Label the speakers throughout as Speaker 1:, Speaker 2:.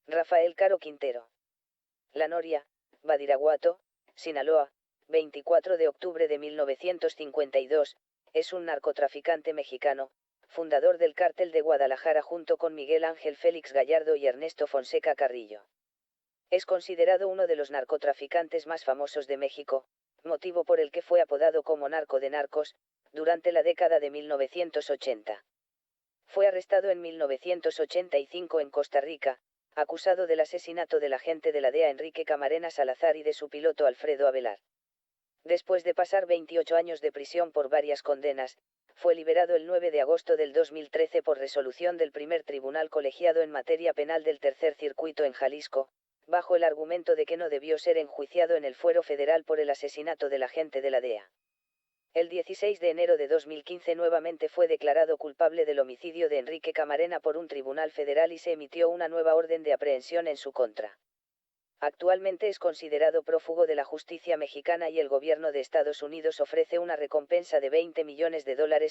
Speaker 1: Rafael Caro Quintero. La Noria, Badiraguato, Sinaloa, 24 de octubre de 1952, es un narcotraficante mexicano, fundador del Cártel de Guadalajara junto con Miguel Ángel Félix Gallardo y Ernesto Fonseca Carrillo. Es considerado uno de los narcotraficantes más famosos de México, motivo por el que fue apodado como narco de narcos, durante la década de 1980. Fue arrestado en 1985 en Costa Rica, acusado del asesinato del agente de la DEA Enrique Camarena Salazar y de su piloto Alfredo Avelar. Después de pasar 28 años de prisión por varias condenas, fue liberado el 9 de agosto del 2013 por resolución del primer tribunal colegiado en materia penal del Tercer Circuito en Jalisco, bajo el argumento de que no debió ser enjuiciado en el fuero federal por el asesinato del agente de la DEA. El 16 de enero de 2015 nuevamente fue declarado culpable del homicidio de Enrique Camarena por un tribunal federal y se emitió una nueva orden de aprehensión en su contra. Actualmente es considerado prófugo de la justicia mexicana y el gobierno de Estados Unidos ofrece una recompensa de $20 millones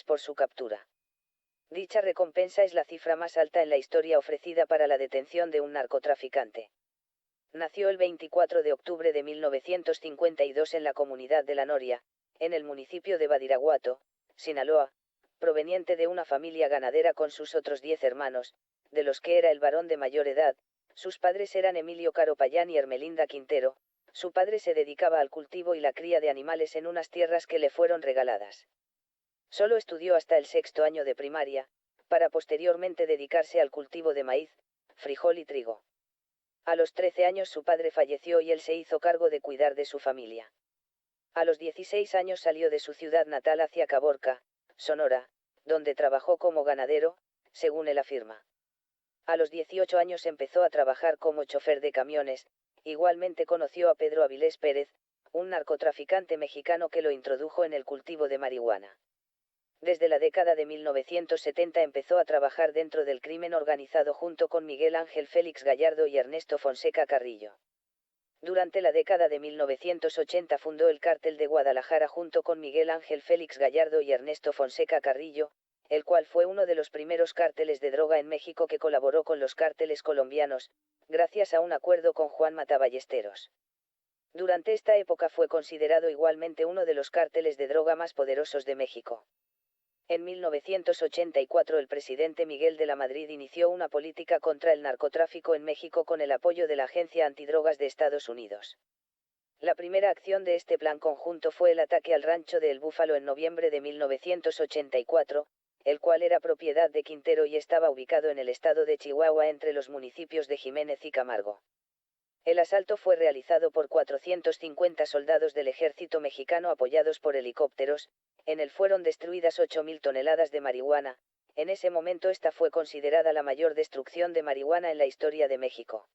Speaker 1: por su captura. Dicha recompensa es la cifra más alta en la historia ofrecida para la detención de un narcotraficante. Nació el 24 de octubre de 1952 en la comunidad de La Noria, en el municipio de Badiraguato, Sinaloa, proveniente de una familia ganadera con sus otros 10 hermanos, de los que era el varón de mayor edad. Sus padres eran Emilio Caro Payán y Ermelinda Quintero. Su padre se dedicaba al cultivo y la cría de animales en unas tierras que le fueron regaladas. Solo estudió hasta el 6º año de primaria, para posteriormente dedicarse al cultivo de maíz, frijol y trigo. A los 13 años su padre falleció y él se hizo cargo de cuidar de su familia. A los 16 años salió de su ciudad natal hacia Caborca, Sonora, donde trabajó como ganadero, según él afirma. A los 18 años empezó a trabajar como chofer de camiones. Igualmente conoció a Pedro Avilés Pérez, un narcotraficante mexicano que lo introdujo en el cultivo de marihuana. Desde la década de 1970 empezó a trabajar dentro del crimen organizado junto con Miguel Ángel Félix Gallardo y Ernesto Fonseca Carrillo. Durante la década de 1980 fundó el Cártel de Guadalajara junto con Miguel Ángel Félix Gallardo y Ernesto Fonseca Carrillo, el cual fue uno de los primeros cárteles de droga en México que colaboró con los cárteles colombianos, gracias a un acuerdo con Juan Mataballesteros. Durante esta época fue considerado igualmente uno de los cárteles de droga más poderosos de México. En 1984 el presidente Miguel de la Madrid inició una política contra el narcotráfico en México con el apoyo de la Agencia Antidrogas de Estados Unidos. La primera acción de este plan conjunto fue el ataque al rancho de El Búfalo en noviembre de 1984, el cual era propiedad de Quintero y estaba ubicado en el estado de Chihuahua entre los municipios de Jiménez y Camargo. El asalto fue realizado por 450 soldados del ejército mexicano apoyados por helicópteros. En él fueron destruidas 8.000 toneladas de marihuana. En ese momento esta fue considerada la mayor destrucción de marihuana en la historia de México.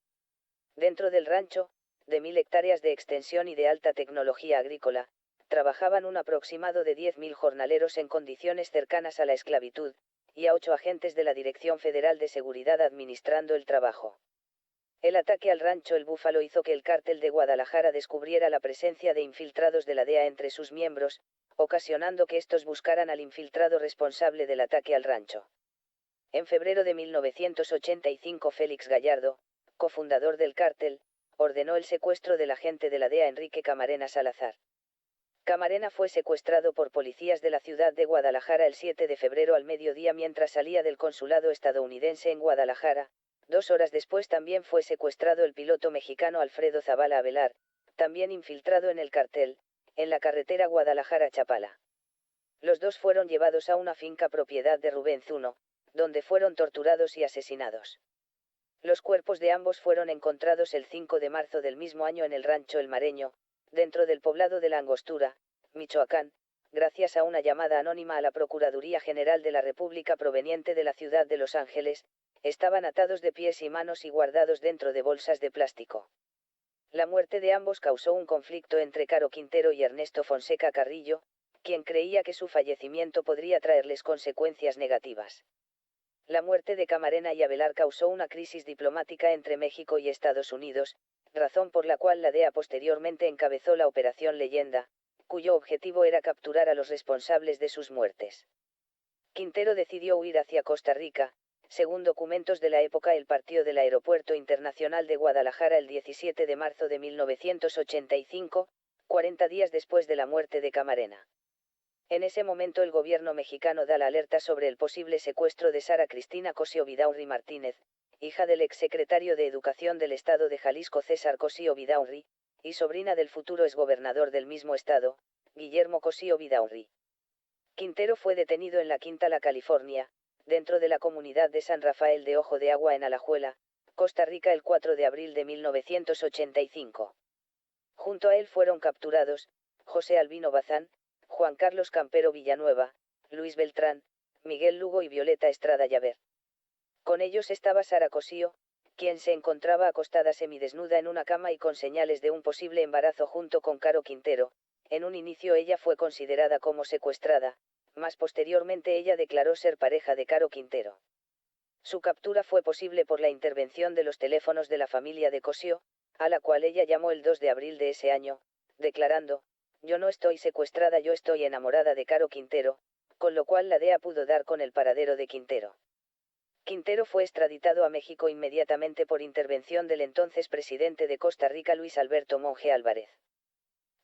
Speaker 1: Dentro del rancho, de 1.000 hectáreas de extensión y de alta tecnología agrícola, trabajaban un aproximado de 10.000 jornaleros en condiciones cercanas a la esclavitud, y a 8 agentes de la Dirección Federal de Seguridad administrando el trabajo. El ataque al rancho El Búfalo hizo que el Cártel de Guadalajara descubriera la presencia de infiltrados de la DEA entre sus miembros, ocasionando que estos buscaran al infiltrado responsable del ataque al rancho. En febrero de 1985 Félix Gallardo, cofundador del cártel, ordenó el secuestro del agente de la DEA Enrique Camarena Salazar. Camarena fue secuestrado por policías de la ciudad de Guadalajara el 7 de febrero al mediodía mientras salía del consulado estadounidense en Guadalajara. 2 horas después también fue secuestrado el piloto mexicano Alfredo Zavala Avelar, también infiltrado en el cartel, en la carretera Guadalajara-Chapala. Los dos fueron llevados a una finca propiedad de Rubén Zuno, donde fueron torturados y asesinados. Los cuerpos de ambos fueron encontrados el 5 de marzo del mismo año en el rancho El Mareño, dentro del poblado de La Angostura, Michoacán, gracias a una llamada anónima a la Procuraduría General de la República proveniente de la ciudad de Los Ángeles. Estaban atados de pies y manos y guardados dentro de bolsas de plástico. La muerte de ambos causó un conflicto entre Caro Quintero y Ernesto Fonseca Carrillo, quien creía que su fallecimiento podría traerles consecuencias negativas. La muerte de Camarena y Avelar causó una crisis diplomática entre México y Estados Unidos, razón por la cual la DEA posteriormente encabezó la Operación Leyenda, cuyo objetivo era capturar a los responsables de sus muertes. Quintero decidió huir hacia Costa Rica, Según documentos de la época, él partió del Aeropuerto Internacional de Guadalajara el 17 de marzo de 1985, 40 días después de la muerte de Camarena. En ese momento el gobierno mexicano da la alerta sobre el posible secuestro de Sara Cristina Cosío Vidaurri Martínez, hija del exsecretario de Educación del Estado de Jalisco César Cosío Vidaurri, y sobrina del futuro exgobernador del mismo estado, Guillermo Cosío Vidaurri. Quintero fue detenido en la Quinta La California, dentro de la comunidad de San Rafael de Ojo de Agua en Alajuela, Costa Rica el 4 de abril de 1985. Junto a él fueron capturados, José Albino Bazán, Juan Carlos Campero Villanueva, Luis Beltrán, Miguel Lugo y Violeta Estrada Llaver. Con ellos estaba Sara Cosío, quien se encontraba acostada semidesnuda en una cama y con señales de un posible embarazo junto con Caro Quintero. En un inicio ella fue considerada como secuestrada, más posteriormente ella declaró ser pareja de Caro Quintero. Su captura fue posible por la intervención de los teléfonos de la familia de Cosío, a la cual ella llamó el 2 de abril de ese año, declarando: "Yo no estoy secuestrada, yo estoy enamorada de Caro Quintero", con lo cual la DEA pudo dar con el paradero de Quintero. Quintero fue extraditado a México inmediatamente por intervención del entonces presidente de Costa Rica Luis Alberto Monge Álvarez.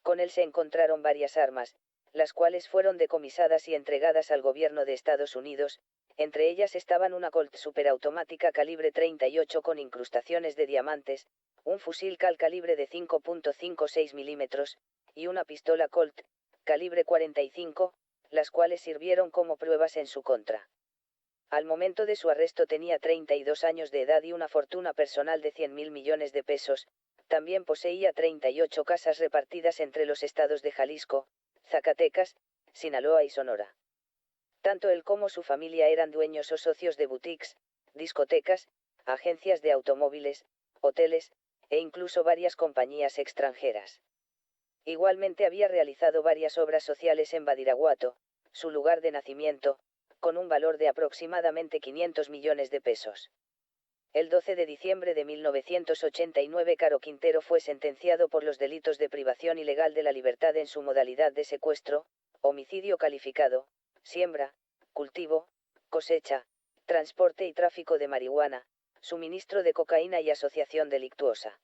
Speaker 1: Con él se encontraron varias armas, las cuales fueron decomisadas y entregadas al gobierno de Estados Unidos. Entre ellas estaban una Colt superautomática calibre 38 con incrustaciones de diamantes, un fusil Cal calibre de 5.56 milímetros, y una pistola Colt, calibre 45, las cuales sirvieron como pruebas en su contra. Al momento de su arresto tenía 32 años de edad y una fortuna personal de 100.000 millones de pesos. También poseía 38 casas repartidas entre los estados de Jalisco, Zacatecas, Sinaloa y Sonora. Tanto él como su familia eran dueños o socios de boutiques, discotecas, agencias de automóviles, hoteles, e incluso varias compañías extranjeras. Igualmente había realizado varias obras sociales en Badiraguato, su lugar de nacimiento, con un valor de aproximadamente 500 millones de pesos. El 12 de diciembre de 1989 Caro Quintero fue sentenciado por los delitos de privación ilegal de la libertad en su modalidad de secuestro, homicidio calificado, siembra, cultivo, cosecha, transporte y tráfico de marihuana, suministro de cocaína y asociación delictuosa.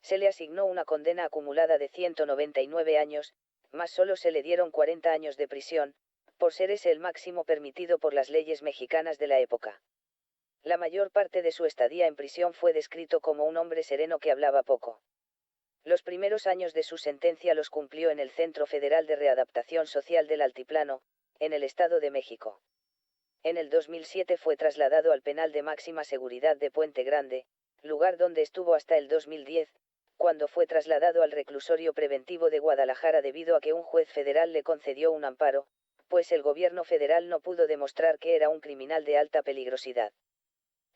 Speaker 1: Se le asignó una condena acumulada de 199 años, más solo se le dieron 40 años de prisión, por ser ese el máximo permitido por las leyes mexicanas de la época. La mayor parte de su estadía en prisión fue descrito como un hombre sereno que hablaba poco. Los primeros años de su sentencia los cumplió en el Centro Federal de Readaptación Social del Altiplano, en el Estado de México. En el 2007 fue trasladado al penal de máxima seguridad de Puente Grande, lugar donde estuvo hasta el 2010, cuando fue trasladado al reclusorio preventivo de Guadalajara debido a que un juez federal le concedió un amparo, pues el gobierno federal no pudo demostrar que era un criminal de alta peligrosidad.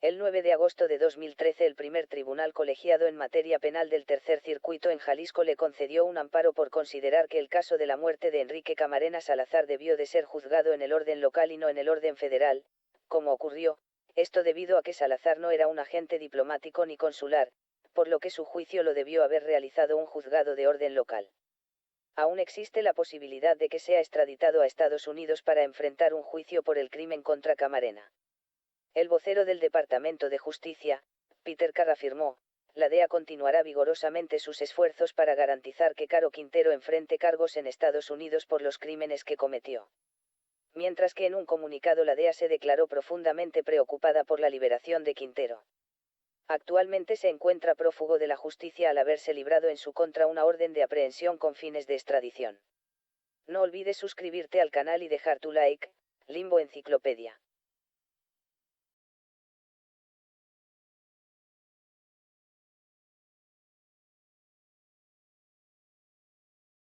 Speaker 1: El 9 de agosto de 2013 el primer tribunal colegiado en materia penal del Tercer Circuito en Jalisco le concedió un amparo por considerar que el caso de la muerte de Enrique Camarena Salazar debió de ser juzgado en el orden local y no en el orden federal, como ocurrió, esto debido a que Salazar no era un agente diplomático ni consular, por lo que su juicio lo debió haber realizado un juzgado de orden local. Aún existe la posibilidad de que sea extraditado a Estados Unidos para enfrentar un juicio por el crimen contra Camarena. El vocero del Departamento de Justicia, Peter Carr, afirmó: "La DEA continuará vigorosamente sus esfuerzos para garantizar que Caro Quintero enfrente cargos en Estados Unidos por los crímenes que cometió". Mientras que en un comunicado la DEA se declaró profundamente preocupada por la liberación de Quintero. Actualmente se encuentra prófugo de la justicia al haberse librado en su contra una orden de aprehensión con fines de extradición. No olvides suscribirte al canal y dejar tu like. Limbo Enciclopedia.